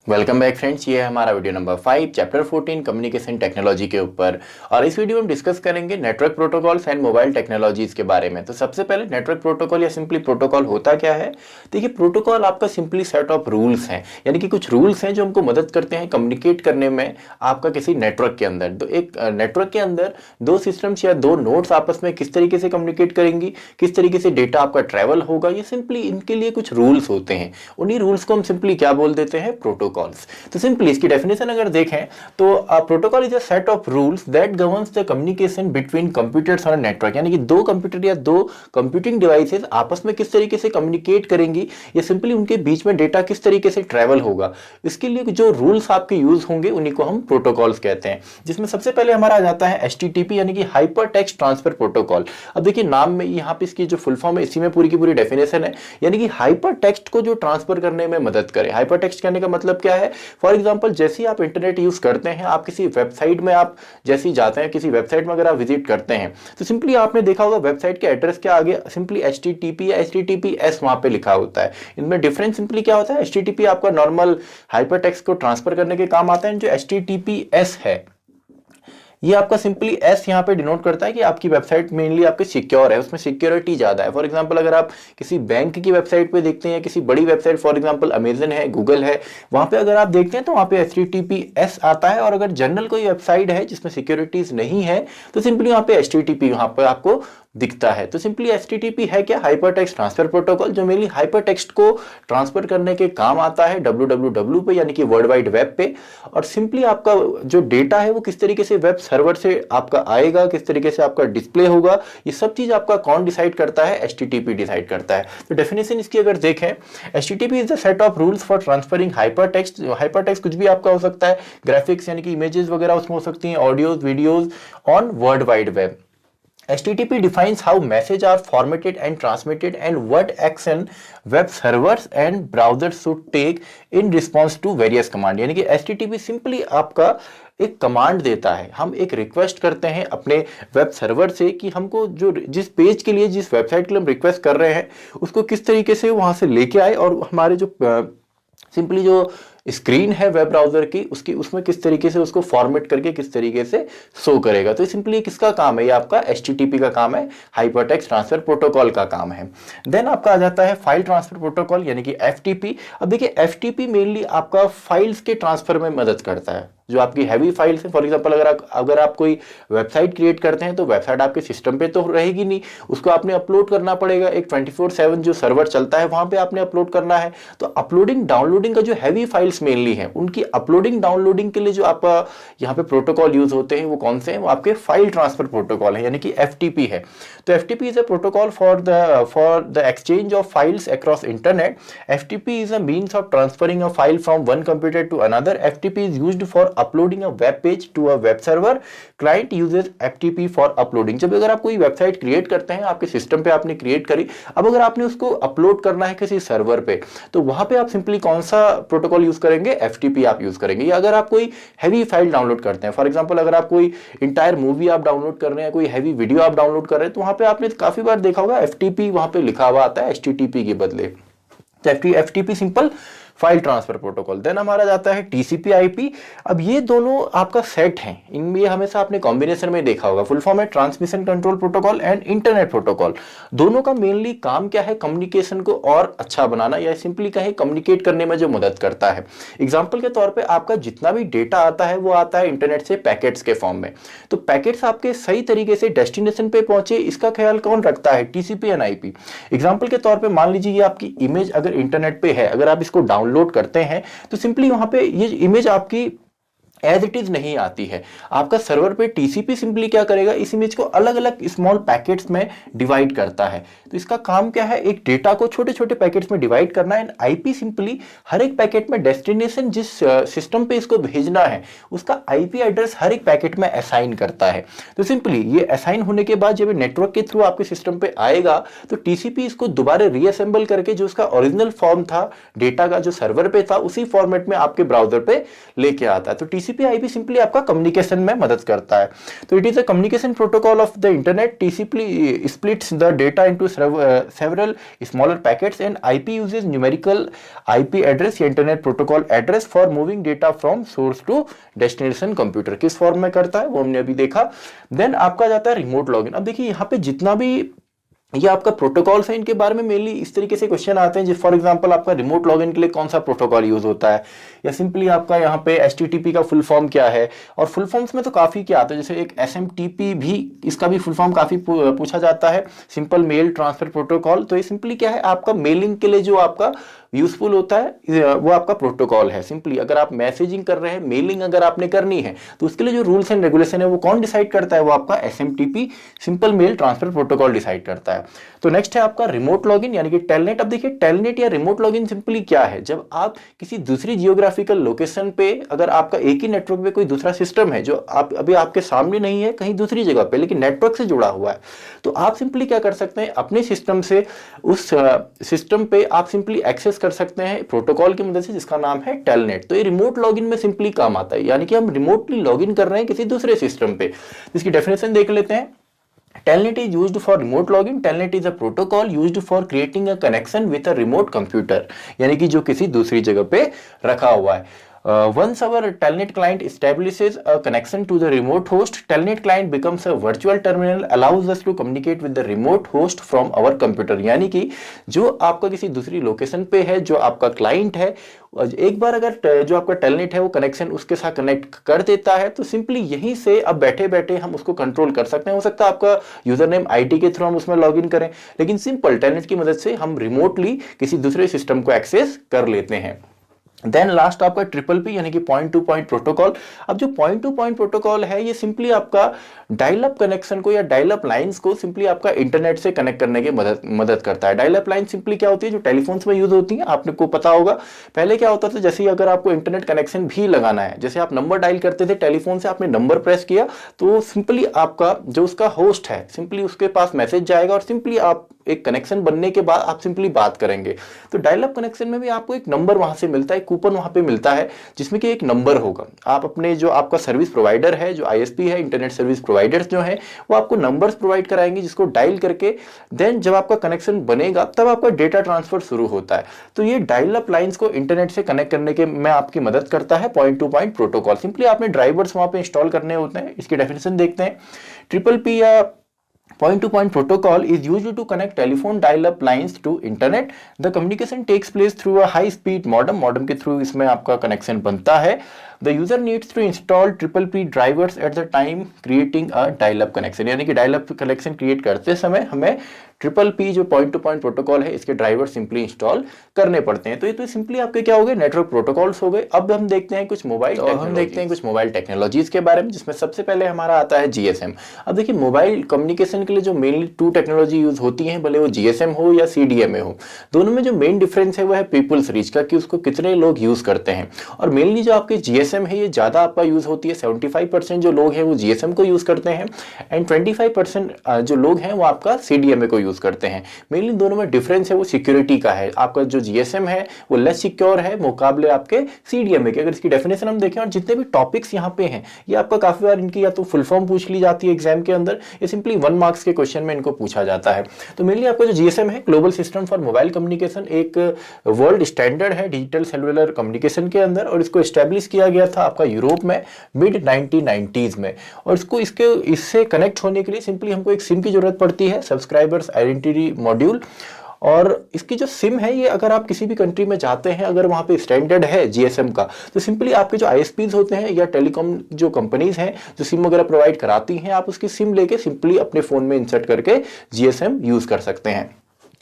Welcome back friends, ये है हमारा video number 5 chapter 14 communication technology के ऊपर। और इस वीडियो में हम डिस्कस करेंगे network protocols and mobile technologies के बारे में। तो सबसे पहले नेटवर्क प्रोटोकॉल या सिंपली प्रोटोकॉल होता क्या है। देखिए, प्रोटोकॉल आपका सिंपली सेट ऑफ रूल्स हैं, यानी कि कुछ रूल्स हैं जो हमको मदद करते हैं कम्युनिकेट करने में आपका किसी नेटवर्क के अंदर। तो एक नेटवर्क के अंदर दो सिस्टम्स या दो नोड्स आपस में किस तरीके से कम्युनिकेट करेंगी, किस तरीके से डेटा आपका ट्रेवल होगा, ये सिंपली इनके लिए कुछ रूल्स होते हैं। उन्हीं रूल्स को हम सिंपली क्या बोल देते हैं, प्रोटोकॉल। तो सिंपली इसकी डेफिनेशन अगर देखें तो protocol is a set of rules that governs the communication between computers on a network, यानी कि दो कंप्यूटर या दो कंप्यूटिंग डिवाइसेस आपस में किस तरीके से कम्युनिकेट करेंगी, या सिंपली उनके बीच में डेटा किस तरीके से ट्रैवल होगा, इसके लिए जो रूल्स आपके यूज होंगे उन्हीं को हम प्रोटोकॉल्स कहते हैं। जिसमें सबसे पहले हमारा आ जाता है HTTP, यानी कि हाइपर टेक्स्ट ट्रांसफर प्रोटोकॉल। अब देखिए नाम में यहाँ पे इसकी जो फुल फॉर्म है इसी में पूरी की पूरी डेफिनेशन है, यानी कि हाइपर टेक्स्ट को जो ट्रांसफर करने में मदद करे। हाइपर टेक्स्ट कहने का मतलब क्या है, फॉर एग्जांपल जैसे आप इंटरनेट यूज करते हैं, आप किसी वेबसाइट में आप जैसे ही जाते हैं, किसी वेबसाइट में अगर आप विजिट करते हैं तो सिंपली आपने देखा होगा वेबसाइट के एड्रेस के आगे सिंपली HTTP या HTTPS वहां पे लिखा होता है। इनमें डिफरेंस सिंपली क्या होता है, HTTP आपका नॉर्मल हाइपर टेक्स्ट को ट्रांसफर करने के काम आता है, जो HTTPS है ये आपका सिंपली एस यहाँ पे डिनोट करता है कि आपकी वेबसाइट मेनली आपके सिक्योर है, उसमें सिक्योरिटी ज्यादा है। फॉर एग्जांपल अगर आप किसी बैंक की वेबसाइट पे देखते हैं या किसी बड़ी वेबसाइट, फॉर एग्जांपल अमेजन है, गूगल है, वहां पे अगर आप देखते हैं तो वहां पे HTTPS आता है। और अगर जनरल कोई वेबसाइट है जिसमें सिक्योरिटीज नहीं है तो सिंपली वहां पे HTTP वहां पर आपको दिखता है। तो सिंपली HTTP है क्या, हाइपर टेक्स्ट ट्रांसफर प्रोटोकॉल, जो मेनली हाइपर टेक्स्ट को ट्रांसफर करने के काम आता है www पे, यानी कि वर्ल्ड वाइड वेब पे। और सिंपली आपका जो डेटा है वो किस तरीके से वेब सर्वर से आपका आएगा, किस तरीके से आपका डिस्प्ले होगा, ये सब चीज आपका कौन डिसाइड करता है, HTTP डिसाइड करता है। तो डेफिनेशन इसकी अगर देखें, HTTP is the set of rules for transferring hyper text. Hyper text कुछ भी आपका हो सकता है, ग्राफिक्स यानी कि इमेजेस वगैरह उसमें हो सकती हैं, audios, videos on world wide web. HTTP defines how messages are formatted and transmitted and what action web servers and browsers should take in response to various command। यानी कि HTTP सिंपली आपका एक command देता है, हम एक request करते हैं अपने वेब सर्वर से कि हमको जो जिस पेज के लिए, जिस वेबसाइट के लिए हम रिक्वेस्ट कर रहे हैं उसको किस तरीके से वहां से लेके आए, और हमारे जो सिंपली जो स्क्रीन है वेब ब्राउजर की उसमें किस तरीके से उसको फॉर्मेट करके किस तरीके से शो करेगा। तो सिंपली किसका काम है, ये आपका HTTP का काम है, हाइपर टेक्स्ट ट्रांसफर प्रोटोकॉल का काम है। देन आपका आ जाता है फाइल ट्रांसफर प्रोटोकॉल, यानी कि FTP। अब देखिए FTP मेनली आपका फाइल्स के ट्रांसफर में मदद करता है, जो आपकी हैवी फाइल्स है। फॉर एग्जांपल अगर आप कोई वेबसाइट क्रिएट करते हैं तो वेबसाइट आपके सिस्टम पे तो रहेगी नहीं, उसको आपने अपलोड करना पड़ेगा, एक 24/7 जो सर्वर चलता है वहां पे आपने अपलोड करना है। तो अपलोडिंग डाउनलोडिंग का जो हैवी फाइल्स मेनली है, उनकी अपलोडिंग डाउनलोडिंग के लिए जो आप यहाँ पे प्रोटोकॉल यूज होते हैं वो कौन से हैं, वो आपके फाइल ट्रांसफर प्रोटोकॉल है, यानी कि FTP है। तो FTP is a protocol for the exchange of files across internet. FTP is a means of transferring a file from one computer to another. FTP is used for uploading a web page to a web server. Client uses FTP for uploading। जब अगर आप कोई website create करते हैं, आपके system पे आपने create करी, अब अगर आपने उसको अपलोड करना है किसी सर्वर पे, तो वहां पे आप सिंपली कौन सा प्रोटोकॉल यूज करेंगे, FTP आप यूज करेंगे। या अगर आप कोई हैवी फाइल डाउनलोड करते हैं, फॉर एग्जांपल अगर आप कोई इंटायर मूवी आप डाउनलोड कर रहे हैं, कोई हैवी वीडियो आप डाउनलोड कर रहे हैं, तो वहां पे आपने काफी बार देखा होगा FTP वहां पे लिखा हुआ आता है HTTP के बदले। तो FTP simple file transfer protocol. Then हमारा जाता है TCP/IP। अब ये दोनों आपका सेट हैं, इनमें हमेशा आपने कॉम्बिनेशन में देखा होगा। फुल फॉर्म है transmission control protocol and internet protocol. दोनों का मेनली काम क्या है, कम्युनिकेशन को और अच्छा बनाना, या सिंपली कहें कम्युनिकेट करने में जो मदद करता है। एग्जाम्पल के तौर पर आपका जितना भी डेटा आता है वो आता है इंटरनेट से पैकेट्स के फॉर्म में। तो पैकेट्स आपके सही तरीके से डेस्टिनेशन पे पहुंचे, इसका ख्याल कौन रखता है, TCP एंड IP। एग्जाम्पल के तौर पर मान लीजिए ये आपकी इमेज अगर इंटरनेट पे है, अगर आप इसको डाउनलोड करते हैं तो सिंपली वहां पे ये इमेज आपकी एज इट इज नहीं आती है। आपका सर्वर पे TCP सिंपली क्या करेगा, इस इमेज को अलग अलग स्मॉल पैकेट्स में डिवाइड करता है। तो इसका काम क्या है, एक डेटा को छोटे छोटे पैकेट्स में डिवाइड करना है। IP सिंपली हर एक पैकेट में डेस्टिनेशन जिस सिस्टम पे इसको भेजना है उसका IP एड्रेस हर एक पैकेट में असाइन करता है। तो सिंपली ये असाइन होने के बाद जब नेटवर्क के थ्रू आपके सिस्टम पे आएगा तो TCP इसको दोबारा रीअसेंबल करके जो उसका ओरिजिनल फॉर्म था डेटा का, जो सर्वर पे था, उसी फॉर्मेट में आपके ब्राउजर पे लेके आता है। तो TCP टीसीपी आईपी सिंपली आपका कम्युनिकेशन में मदद करता है। तो it is a communication protocol of the internet. TCP splits the data into several smaller packets and IP uses numerical IP address या internet protocol address for moving data from source to destination computer. किस form में करता है वो हमने अभी देखा। Then आपका जाता है रिमोट लॉगिन। अब देखिए यहाँ पे जितना भी ये आपका प्रोटोकॉल्स है इनके बारे में मेनली इस तरीके से क्वेश्चन आते हैं, जैसे फॉर एग्जांपल आपका रिमोट लॉगिन के लिए कौन सा प्रोटोकॉल यूज होता है, या सिंपली आपका यहाँ पे एचटीटीपी का फुल फॉर्म क्या है। और फुल फॉर्म्स में तो काफी क्या आता है, जैसे एक एसएमटीपी भी, इसका भी फुल फॉर्म काफी पूछा जाता है, सिंपल मेल ट्रांसफर प्रोटोकॉल। तो ये सिंपली क्या है, आपका मेलिंग के लिए जो आपका यूजफुल होता है वो आपका प्रोटोकॉल है। सिंपली अगर आप मैसेजिंग कर रहे हैं, मेलिंग अगर आपने करनी है, तो उसके लिए जो रूल्स एंड रेगुलेशन है वो कौन डिसाइड करता है, वो आपका SMTP simple mail transfer protocol decide करता है। तो नेक्स्ट है आपका रिमोट लॉगिन यानी कि टेलनेट। अब देखिए टेलनेट या रिमोट लॉगिन सिंपली क्या है, जब आप किसी दूसरी जियोग्राफिकल लोकेशन पे, अगर आपका एक ही नेटवर्क पे कोई दूसरा सिस्टम है जो आप अभी आपके सामने नहीं है, कहीं दूसरी जगह पे, लेकिन नेटवर्क से जुड़ा हुआ है, तो आप सिंपली क्या कर सकते हैं, अपने सिस्टम से उस सिस्टम पे आप सिंपली एक्सेस कर सकते हैं प्रोटोकॉल की मदद से, जिसका नाम है टेलनेट। तो ये रिमोट लॉगिन में सिंपली काम आता है, यानी कि हम रिमोटली लॉगिन कर रहे हैं किसी दूसरे सिस्टम पे। इसकी डेफिनेशन देख लेते हैं। Telnet is used for remote login. Telnet is a protocol used for creating a connection with a remote computer, यानी कि जो किसी दूसरी जगह पे रखा हुआ है। Once our Telnet client establishes a connection to the remote host, Telnet client becomes a virtual terminal, allows us to communicate with the remote host from our computer। यानी कि जो आपका किसी दूसरी लोकेशन पे है, जो आपका क्लाइंट है, एक बार अगर जो आपका टेलनेट है वो कनेक्शन उसके साथ कनेक्ट कर देता है, तो सिंपली यहीं से अब बैठे बैठे हम उसको कंट्रोल कर सकते हैं। हो सकता है आपका यूजर नेम आईटी के थ्रू हम उसमें लॉगिन करें, लेकिन सिंपल टेलनेट की मदद से हम रिमोटली किसी दूसरे सिस्टम को एक्सेस कर लेते हैं। देन लास्ट आपका ट्रिपल पी यानी कि पॉइंट टू पॉइंट प्रोटोकॉल। अब जो पॉइंट टू पॉइंट प्रोटोकॉल है ये सिंपली आपका डायल अप कनेक्शन को या डायल अप लाइंस को सिंपली आपका इंटरनेट से कनेक्ट करने की मदद करता है। डायल अप लाइन सिंपली क्या होती है, जो टेलीफोन्स में यूज होती है, आपको पता होगा। पहले क्या होता था, जैसे अगर आपको इंटरनेट कनेक्शन भी लगाना है, जैसे आप नंबर डायल करते थे टेलीफोन से, आपने नंबर प्रेस किया तो सिंपली आपका जो उसका होस्ट है सिंपली उसके पास मैसेज जाएगा और सिंपली आप एक कनेक्शन बनने के बाद आप सिंपली बात करेंगे। तो डायल अप कनेक्शन में भी आपको एक नंबर वहां से मिलता है, कूपन वहां पे मिलता है, जिसमें कि एक नंबर होगा। आप अपने जो आपका सर्विस प्रोवाइडर है, जो आईएसपी है, इंटरनेट सर्विस प्रोवाइडर्स जो है, वो आपको नंबर्स प्रोवाइड कराएंगे, जिसको डायल करके देन जब आपका कनेक्शन बनेगा तब आपका डेटा ट्रांसफर शुरू होता है। तो ये डायल अप लाइंस को इंटरनेट से कनेक्ट करने के में आपकी मदद करता है point two point protocol. Simply आपने ड्राइवर्स वहां पे इंस्टॉल करने होते हैं। इसकी डेफिनेशन देखते हैं। ट्रिपल पी या point to point protocol is used to connect telephone dial up lines to internet. The communication takes place through a high speed modem के थ्रू इसमें आपका कनेक्शन बनता है। The user needs to install triple P drivers at the time creating a dial up connection, यानी कि dial up connection create करते समय हमें ट्रिपल पी जो पॉइंट टू पॉइंट प्रोटोकॉल है इसके ड्राइवर सिंपली इंस्टॉल करने पड़ते हैं। तो ये तो सिंपली आपके क्या हो गए, नेटवर्क प्रोटोकॉल्स हो गए। अब हम देखते हैं कुछ मोबाइल टेक्नोलॉजीज के बारे में, जिसमें सबसे पहले हमारा आता है जीएसएम। अब देखिए मोबाइल कम्युनिकेशन के लिए जो मेनली टू टेक्नोलॉजी यूज होती है, भले वो जीएसएम हो या सीडीएमए हो, दोनों में जो मेन डिफरेंस है वो है पीपुल्स रीच का, कि उसको कितने लोग यूज करते हैं। और मेनली जो आपके जीएसएम है ये ज्यादा आपका यूज होती है, 75% जो लोग हैं वो जीएसएम को यूज करते हैं एंड 25% जो लोग हैं वो आपका सीडीएमए को यूज करते हैं। मेनली दोनों में डिफरेंस है वो सिक्योरिटी का है। आपका जो जीएसएम है वो लेस सिक्योर है मुकाबले आपके सीडीएमए के। अगर इसकी डेफिनेशन हम देखें और जितने भी टॉपिक्स यहाँ पे हैं ये आपका काफी बार इनकी या तो फुल फॉर्म पूछ ली जाती है एग्जाम के अंदर, या सिंपली 1 मार्क्स के क्वेश्चन में इनको पूछा जाता है। तो मेनली आपका जो जीएसएम है, global system for mobile communication, एक वर्ल्ड स्टैंडर्ड है डिजिटल सेलुलर कम्युनिकेशन के अंदर, और इसको एस्टेब्लिश किया गया था आपका यूरोप में मिड 1990s में। और इससे कनेक्ट होने के लिए सिंपली हमको एक सिम की जरूरत पड़ती है, सब्सक्राइबर्स आइडेंटिटी मॉड्यूल। और इसकी जो सिम है ये अगर आप किसी भी कंट्री में जाते हैं, अगर वहां पे स्टैंडर्ड है जीएसएम का, तो सिंपली आपके जो आईएसपीज होते हैं या टेलीकॉम जो कंपनीज हैं जो सिम वगैरह प्रोवाइड कराती हैं, आप उसकी सिम लेके सिंपली अपने फोन में इंसर्ट करके जीएसएम यूज कर सकते हैं।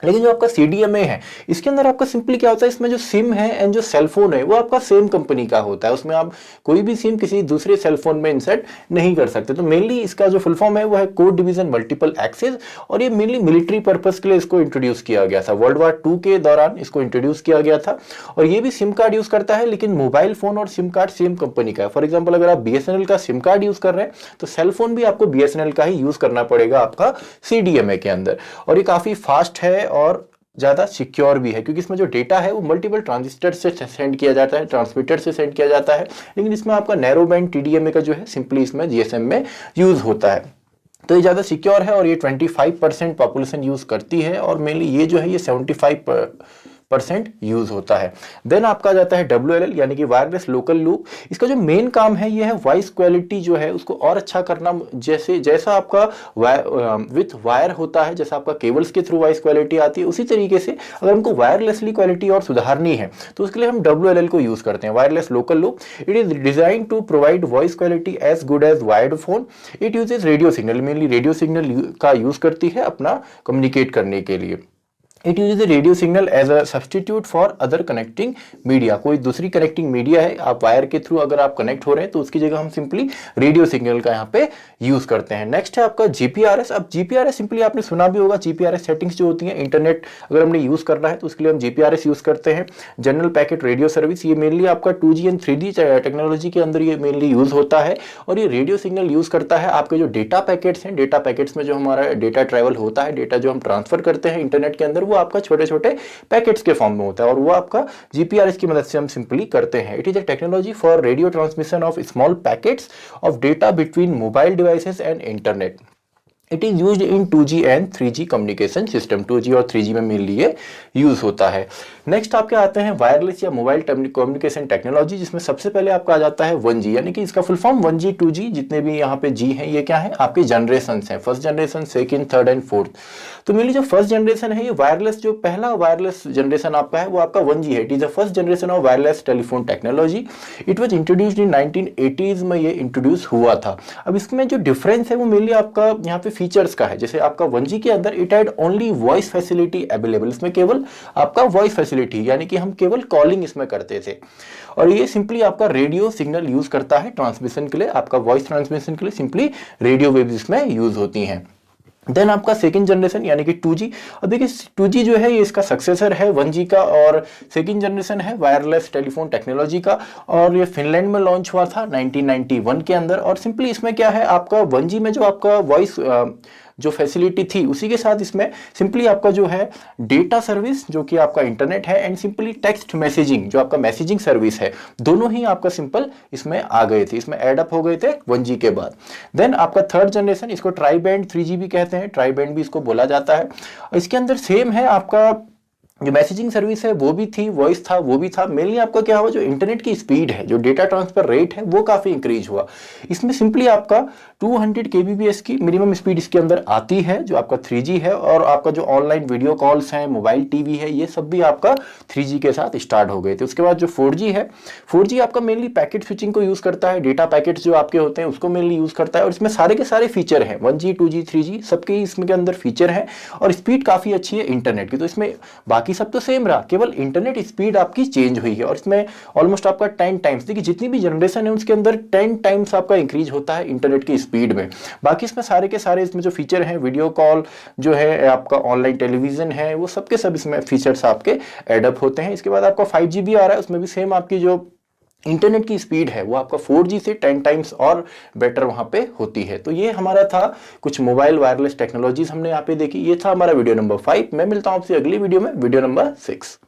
लेकिन जो आपका सीडीएमए है इसके अंदर आपका सिंपली क्या होता है, इसमें जो सिम है एंड जो सेलफोन है वो आपका सेम कंपनी का होता है, उसमें आप कोई भी सिम किसी दूसरे सेलफोन में इंसर्ट नहीं कर सकते। तो मेनली इसका जो फुल फॉर्म है वो है कोड डिवीजन मल्टीपल एक्सेस, और ये मेनली मिलिट्री पर्पस के लिए इसको इंट्रोड्यूस किया गया था। वर्ल्ड वॉर 2 के दौरान इसको इंट्रोड्यूस किया गया था। और ये भी सिम कार्ड यूज करता है, लेकिन मोबाइल फोन और सिम कार्ड सेम कंपनी का है। फॉर एग्जाम्पल अगर आप बीएसएनएल का सिम कार्ड यूज कर रहे हैं तो सेलफोन भी आपको बीएसएनएल का ही यूज करना पड़ेगा आपका सीडीएमए के अंदर। और ये काफी फास्ट है और ज़्यादा सिक्योर भी है, क्योंकि इसमें जो डेटा है वो मल्टीपल ट्रांजिस्टर से सेंड किया जाता है, ट्रांसमीटर से सेंड किया जाता है, लेकिन इसमें आपका नैरो बैंड TDMA का जो है सिंपली इसमें GSM में यूज़ होता है। तो ये ज़्यादा सिक्योर है और ये 25% पॉपुलेशन यूज़ करती है और मेनली ये जो है ये 75% यूज होता है। देन आपका आ जाता है WLL यानी कि वायरलेस लोकल लूप। इसका जो मेन काम है ये है वॉइस क्वालिटी जो है उसको और अच्छा करना। जैसा आपका विथ वायर होता है, जैसा आपका केबल्स के थ्रू वॉइस क्वालिटी आती है, उसी तरीके से अगर हमको वायरलेसली क्वालिटी और सुधारनी है तो उसके लिए हम WLL को यूज करते हैं, wireless local loop. It is design to provide voice quality as good as wired phone. It uses radio signal, mainly radio signal का यूज करती है अपना कम्युनिकेट करने के लिए। It use the radio signal as a substitute for other connecting media. कोई दूसरी connecting media है, आप वायर के थ्रू अगर आप कनेक्ट हो रहे हैं तो उसकी जगह हम सिंपली रेडियो सिग्नल का यहाँ पे यूज करते हैं। नेक्स्ट है आपका GPRS। अब GPRS सिंपली आपने सुना भी होगा, GPRS सेटिंग्स जो होती हैं, इंटरनेट अगर हमने यूज करना है तो उसके लिए हम GPRS यूज करते हैं, जनरल पैकेट रेडियो सर्विस। ये मेनली आपका 2G एंड 3G टेक्नोलॉजी के अंदर ये मेनली यूज होता है और ये रेडियो सिग्नल यूज करता है आपके जो डेटा पैकेट्स हैं, डेटा पैकेट्स में जो हमारा डेटा ट्रेवल होता है, डेटा जो हम ट्रांसफर करते हैं इंटरनेट के अंदर, वो आपका छोटे छोटे पैकेट्स के फॉर्म में होता है और वो आपका GPRS की मदद से हम सिंपली करते हैं। It is a technology for radio transmission of small packets of data between mobile devices and internet. It is used in 2G and 3G communication system. 2G और 3G में मेनली ये use होता है। Next आपके आते हैं wireless या mobile communication technology, जिसमें सबसे पहले आपका आ जाता है 1G, यानी कि इसका फुल फॉर्म 1G 2G जितने भी यहाँ पे G हैं ये क्या है, आपके जनरेशन हैं, first generation, second, third and fourth. तो मेनली जो फर्स्ट जनरेशन है ये वायरलेस, जो पहला वायरलेस जनरेशन आपका है वो आपका 1G है। It is the first generation of wireless telephone technology. It was introduced in 1980s में ये इंट्रोड्यूस हुआ था। अब इसमें जो डिफरेंस है वो मेनली आपका यहाँ पे फीचर्स का है। जैसे आपका 1G के अंदर it had only voice facility available, इसमें केवल आपका वॉइस फैसिलिटी, यानी कि हम केवल कॉलिंग इसमें करते थे और ये सिंपली आपका रेडियो सिग्नल यूज करता है ट्रांसमिशन के लिए, आपका वॉइस ट्रांसमिशन के लिए सिंपली रेडियो वेव्स इसमें यूज होती हैं। देन आपका सेकंड जनरेशन यानी कि 2G। अब देखिए 2G जो है ये इसका सक्सेसर है 1G का और सेकंड जनरेशन है वायरलेस टेलीफोन टेक्नोलॉजी का और ये फिनलैंड में लॉन्च हुआ था 1991 के अंदर। और सिंपली इसमें क्या है, आपका 1G में जो आपका वॉइस जो फैसिलिटी थी उसी के साथ इसमें सिंपली आपका जो है डेटा सर्विस जो कि आपका इंटरनेट है एंड सिंपली टेक्स्ट मैसेजिंग जो आपका मैसेजिंग सर्विस है, दोनों ही आपका सिंपल इसमें आ गए थे, इसमें एड अप हो गए थे 1G के बाद। देन आपका थर्ड जनरेशन, इसको ट्राई बैंड 3G भी कहते हैं, ट्राई बैंड भी इसको बोला जाता है। इसके अंदर सेम है, आपका जो मैसेजिंग सर्विस है वो भी थी, वॉइस था वो भी था। मेनली आपका क्या हुआ, जो इंटरनेट की स्पीड है, जो डेटा ट्रांसफर रेट है वो काफी इंक्रीज हुआ। इसमें सिंपली आपका 200 kbps की मिनिमम स्पीड इसके अंदर आती है जो आपका 3G है और आपका जो ऑनलाइन वीडियो कॉल्स हैं, मोबाइल टीवी है, ये सब भी आपका 3G के साथ स्टार्ट हो गए थे। उसके बाद जो 4G है, 4G आपका मेनली पैकेट स्विचिंग को यूज करता है, डेटा पैकेट्स जो आपके होते हैं उसको मेनली यूज करता है और इसमें सारे के सारे फीचर हैं 1G 2G 3G सबके इसमें के अंदर फीचर है और स्पीड काफी अच्छी है इंटरनेट की। तो इसमें बाकी सब तो सेम रहा, केवल इंटरनेट स्पीड आपकी चेंज हुई है और इसमें ऑलमोस्ट आपका 10 टाइम्स, देखिए जितनी भी जनरेशन है उसके अंदर 10 टाइम्स आपका इंक्रीज होता है इंटरनेट की स्पीड में। बाकी इसमें सारे के सारे इसमें जो फीचर हैं, वीडियो कॉल जो है, आपका ऑनलाइन टेलीविजन है, वो सबके सब इसमें फीचर्स आपके एडअप होते हैं। इसके बाद आपका 5G भी आ रहा है, उसमें भी सेम आपकी जो इंटरनेट की स्पीड है वो आपका 4G से 10 टाइम्स और बेटर वहां पे होती है। तो ये हमारा था कुछ मोबाइल वायरलेस टेक्नोलॉजीज हमने यहाँ पे देखी। ये था हमारा वीडियो नंबर 5। मैं मिलता हूं आपसे अगली वीडियो में, वीडियो नंबर 6।